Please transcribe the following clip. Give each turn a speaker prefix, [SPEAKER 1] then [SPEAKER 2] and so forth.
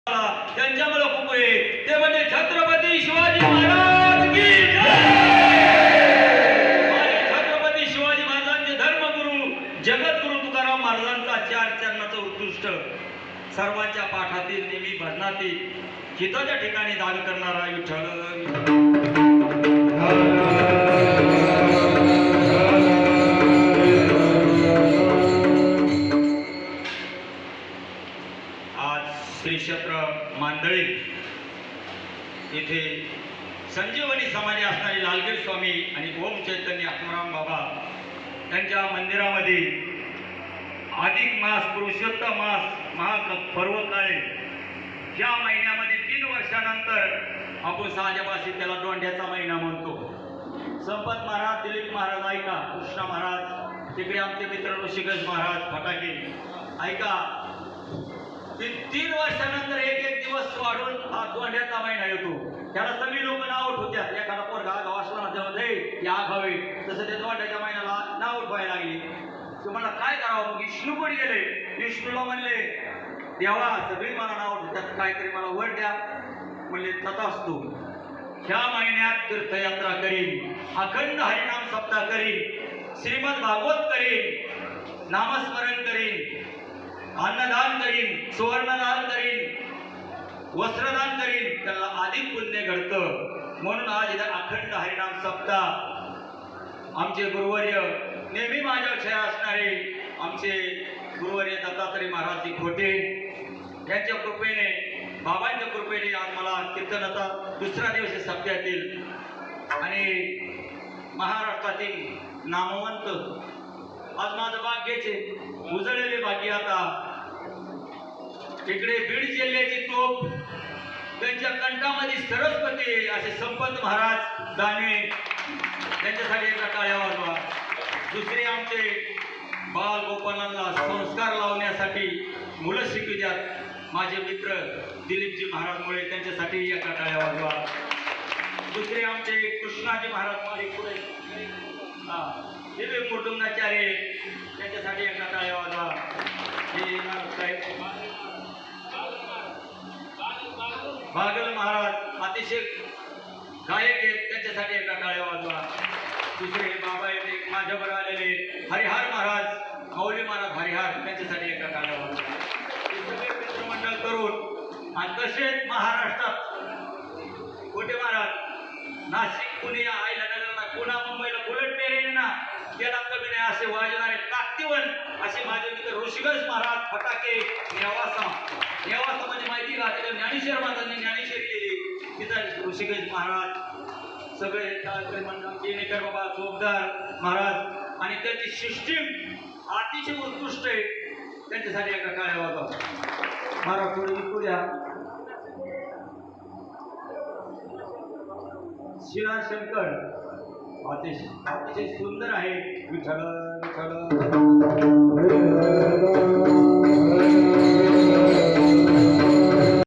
[SPEAKER 1] त्यांच्यामुळे खूप आहे ते म्हणजे छत्रपती शिवाजी महाराज की जय. आणि छत्रपती शिवाजी महाराजांचे धर्मगुरु जगद्गुरु तुकाराम महाराजांचा चार चरणाचं उत्कृष्ट सर्वांच्या पाठातील नेहमी भजनातील हिताच्या ठिकाणी दान करणारा विठ्ठल. श्री क्षेत्र मांदळी येथे संजीवनी समाधी असणारे लालगीर स्वामी आणि ओम चैतन्य आत्माराम बाबा यांच्या मंदिरामध्ये अधिक मास पुरुषोत्तम मास महापर्व काळे या महिन्यामध्ये 3 वर्षानंतर आपण साजापाशी त्याला दोंड्याचा महिना म्हणतो. संपत महाराज, दिलीप महाराज ऐका, कृष्णा महाराज, तिकडे आमचे मित्र ऋषिकेश महाराज फटाके ऐका. 3 वर्षानंतर एक दिवस वाढून हा दोंड्याचा महिना येतो. त्याला सगळी लोक नाव उठवतात. एखादा पोरगा गाव असला तेव्हा या घावे तसं त्या दोंड्याच्या महिन्याला नाव उठवायला लागली. तुम्हाला काय करावं? मग विष्णूकडे गेले. विष्णूला म्हणले देवा सगळी मला नाव उठवतात, काहीतरी मला वर द्या. म्हणले तथास्तु. ह्या महिन्यात तीर्थयात्रा करीन, अखंड हरिनाम सप्ताह करीन, श्रीमद भागवत करीन, नामस्मरण करीन, अन्नदान करीन, सुवर्णदान करीन, वस्त्रदान करीन, त्याला अधिक पुण्य घडतं. म्हणून आज इथं अखंड हरिनाम सप्ताह आमचे गुरुवर्य नेहमी माझ्या छाया असणारे आमचे गुरुवर्य दत्तात्रय महाराज खोटे यांच्या कृपेने, बाबांच्या कृपेने आज मला कीर्तनाचा दुसरा दिवस सप्त्यातील आणि महाराष्ट्रातील नामवंत आज माझं भाग्याचे उजळलेले भाग्य. आता इकडे बीड जिल्ह्याची तोप त्यांच्या कंठामध्ये सरस्वती असे संपत महाराज दाने त्यांच्यासाठी एका टाळ्या वाजवा. दुसरे आमचे बाल गोपालांना संस्कार लावण्यासाठी मुलं शिकवितात माझे मित्र दिलीपजी महाराजमुळे त्यांच्यासाठी एका टाळ्या वाजवा. दुसरे आमचे कृष्णाजी महाराज मालिक पुढे दिलीप कुटुंबाचार्य त्यांच्यासाठी एका टाळ्या वाजवा. भागल महाराज अतिशय गायक आहेत, त्यांच्यासाठी एका टाळ्या वाजवा. दुसरे बाबा येथे माझ्यावर आलेले हरिहर महाराज, मौली महाराज हरिहर, त्यांच्यासाठी एका टाळ्या वाजवा. हे सगळे मित्रमंडळ करून आणि तसेच महाराष्ट्रात कोटे महाराज नाशिक, पुणे, आयला नगरला, पुणा, मुंबईला बुलेट ट्रेनना गेला कमी नाही असे वाजणारे ताकदीवन असे माझे मित्र ऋषिकेश महाराज फटाके नेवासा. नेवासा म्हणजे माहिती का? तिथं ज्ञानेश्वर महाराजांनी ज्ञानेश्वर केली. तिथं ऋषिकेश महाराज सगळे जेणेकर बाबा चोपदार महाराज आणि त्यांची सिस्टीम अतिशय उत्कृष्ट आहे. त्यांच्यासाठी एका टाळ्या वाजवा. महाराज थोडी विकूया. शिलाशंकर अतिशय सुंदर आहे. विठ्ठल विठ्ठल